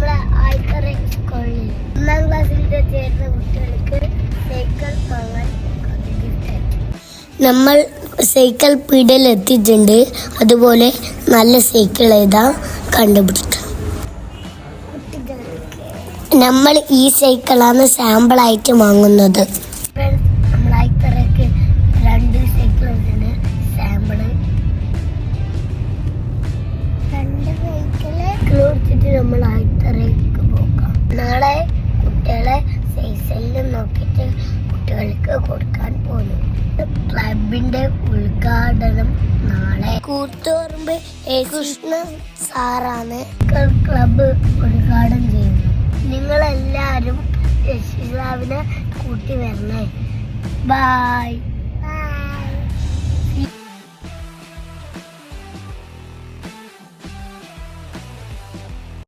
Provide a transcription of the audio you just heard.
നമ്മളെ ആയിക്കര സ്കൂളിൽ 1ാം ക്ലാസ്സിൽ ചേർന്ന കുട്ടികൾക്ക് സൈക്കിൾ വാങ്ങാൻ നമ്മൾ സൈക്കിൾ പീടികയിൽ എത്തിയിട്ടുണ്ട്. അതുപോലെ നല്ല സൈക്കിൾ ഏതാ കണ്ടുപിടിക്കണം. നമ്മൾ ഈ സൈക്കിളാണ് സാമ്പിളായിട്ട് വാങ്ങുന്നത്. നമ്മളായിക്കരക്ക് 2 സൈക്കിളുണ്ട്. സാമ്പിള് 2 സൈക്കിള് ഓടിച്ചിട്ട് നമ്മൾ ആയിക്കരക്ക് പോകാം. നാളെ കുട്ടികളെ സൈക്കിളിൽ നോക്കിയിട്ട് കുട്ടികൾക്ക് കൊടുക്കാൻ പോകുന്നു. ക്ലബിന്റെ ഉദ്ഘാടനം നാളെ കൂത്തുപറമ്പ് കൃഷ്ണ സാറാണ് ക്ലബ് ഉദ്ഘാടനം ചെയ്യുന്നത്. നിങ്ങളെല്ലാവരും രക്ഷിതാവിനെ കൂട്ടി വരണേ. ബൈ.